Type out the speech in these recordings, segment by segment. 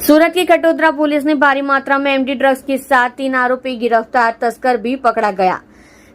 सूरत की कटोदरा पुलिस ने भारी मात्रा में एमडी ड्रग्स के साथ 3 आरोपी गिरफ्तार, तस्कर भी पकड़ा गया।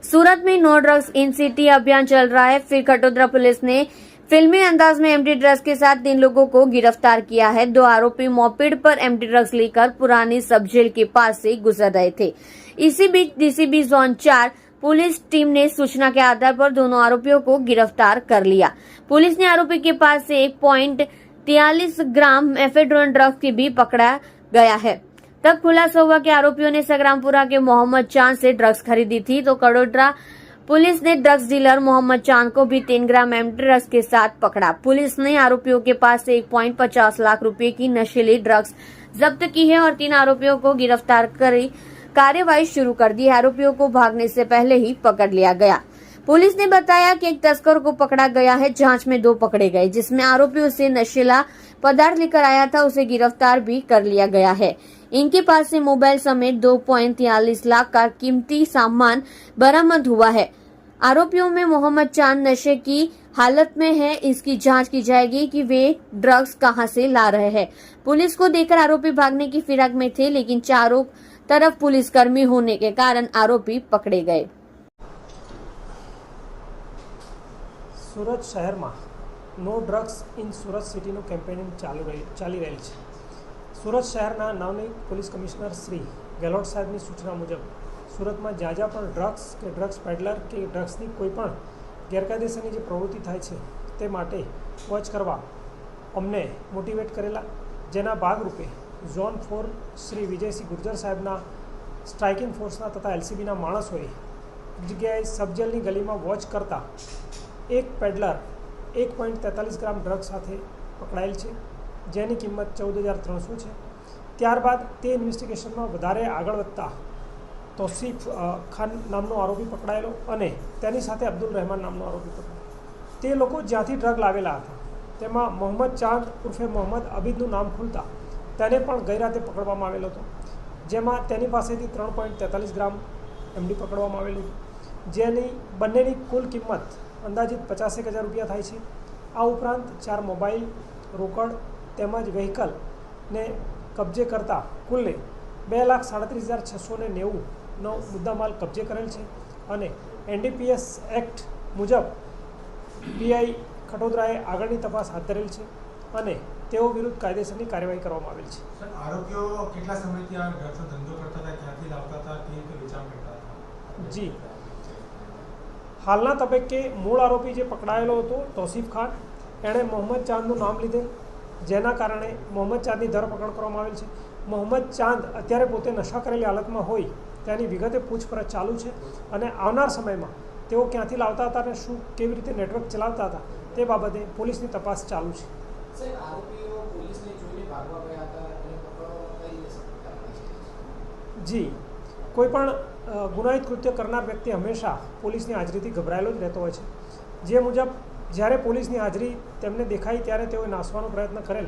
सूरत में नो ड्रग्स इन सिटी अभियान चल रहा है। फिर कटोदरा पुलिस ने फिल्मी अंदाज में एमडी ड्रग्स के साथ 3 लोगों को गिरफ्तार किया है। 2 आरोपी मोपेड पर एमडी ड्रग्स लेकर पुरानी सब जेल के पास से गुजर रहे थे। इसी बीच डीसीबी जोन 4 पुलिस टीम ने सूचना के आधार पर दोनों आरोपियों को गिरफ्तार कर लिया। पुलिस ने आरोपी के पास से 1.43 ग्राम एफेड्रोन ड्रग्स की भी पकड़ा गया है। तब खुलासा हुआ कि आरोपियों ने संग्रामपुरा के मोहम्मद चांद से ड्रग्स खरीदी थी, तो कटोदरा पुलिस ने ड्रग्स डीलर मोहम्मद चांद को भी 3 ग्राम एमडी ड्रग्स के साथ पकड़ा। पुलिस ने आरोपियों के पास से 1.50 लाख रुपए की नशीली ड्रग्स जब्त की है और 3 आरोपियों को गिरफ्तार कर कार्यवाही शुरू कर दी है। आरोपियों को भागने से पहले ही पकड़ लिया गया। पुलिस ने बताया कि एक तस्कर को पकड़ा गया है। जांच में 2 पकड़े गए, जिसमें आरोपियों से नशीला पदार्थ लेकर आया था, उसे गिरफ्तार भी कर लिया गया है। इनके पास से मोबाइल समेत 2.43 लाख का कीमती सामान बरामद हुआ है। आरोपियों में मोहम्मद चांद नशे की हालत में है। इसकी जांच की जाएगी कि वे ड्रग्स कहां से ला रहे हैं। पुलिस को देखकर आरोपी भागने की फिराक में थे, लेकिन चारों तरफ पुलिसकर्मी होने के कारण आरोपी पकड़े गए। सूरत शहर में no drugs in Surat city campaigning चाली रही है। सूरत शहरना नवनियुक्त पुलिस कमिश्नर श्री गहलोत साहेबनी सूचना मुजब सूरत में ज्યાં જ્યાં પણ ड्रग्स के ड्रग्स पेडलर के ड्रग्सनी कोईपण गैरकायदेसरनी जे प्रवृत्ति थाय छे ते माटे वॉच करवा अमने मोटिवेट करेला, जेना भागरूपे झोन 4 श्री विजयसिंह गुर्जर साहेबना स्ट्राइकिंग फोर्सना तथा एलसीबीना माणसोए जग्याए सबजेलनी गलीमां वॉच करता एक पेडलर 1.43 ग्राम ड्रग्स साथे पकड़ाયેલ છે, જેની કિંમત 14,300 છે। ત્યારબાદ તે ઇન્વેસ્ટિગેશનમાં વધારે આગળ વધતા તૌસીફ ખાન નામનો આરોપી પકડાયેલો અને તેની સાથે અબ્દુલ રહેમાન નામનો આરોપી પકડાયો। તે લોકો જ્યાંથી ડ્રગ લાવેલા હતા તેમાં મોહમ્મદ ચાંદ ઉર્ફે મોહમ્મદ અબીદનું નામ ખુલતા તેને પણ ગઈ રાતે પકડવામાં આવેલો હતો, જેમાં તેની પાસેથી 3.43 ગ્રામ એમડી પકડવામાં આવેલી, જેની બંનેની કુલ કિંમત અંદાજિત 50,000 રૂપિયા થાય છે। આ ઉપરાંત 4 મોબાઈલ, રોકડ તેમજ વ્હીકલ ને કબજે કરતા કુલ 2,37,690નો મુદ્દામાલ કબજે કરેલ છે અને એનડીપીએસ એક્ટ મુજબ પીઆઈ ખટોદરાએ આગળની તપાસ હાથ ધરેલ છે અને તેઓ વિરુદ્ધ કાયદેસરની કાર્યવાહી કરવામાં આવેલ છે। આરોપીઓ કેટલા સમયથી આ ડ્રગ્સનો ધંધો કરતા હતા, ક્યાંથી લાવતા હતા, કેવી રીતે વેચાણ કરતા હતા? જી, હાલના તબક્કે મૂળ આરોપી જે પકડાયેલો હતો તૌસીફ ખાન, એણે મોહમ્મદ ચાંદનું નામ લીધેલ, જેના કારણે મોહમ્મદ ચાંદની ધરપકડ કરવામાં આવેલ છે। મોહમ્મદ ચાંદ અત્યારે પોતે નશા કરેલી હાલતમાં હોય તેની વિગતે પૂછપરછ ચાલુ છે અને આવનાર સમયમાં તેઓ ક્યાંથી લાવતા હતા અને શું કેવી રીતે નેટવર્ક ચલાવતા હતા તે બાબતે પોલીસની તપાસ ચાલુ છે। જી, કોઈપણ ગુનાહિત કૃત્ય કરનાર વ્યક્તિ હંમેશા પોલીસની હાજરીથી ગભરાયેલો જ રહેતો હોય છે, જે મુજબ જ્યારે પોલીસની હાજરી તેમને દેખાઈ ત્યારે તેઓએ નાસવાનો પ્રયત્ન કરેલ,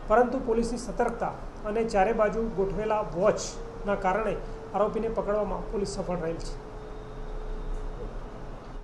પરંતુ પોલીસની સતર્કતા અને ચારે બાજુ ગોઠવેલા વોચના કારણે આરોપીને પકડવામાં પોલીસ સફળ રહેલ છે।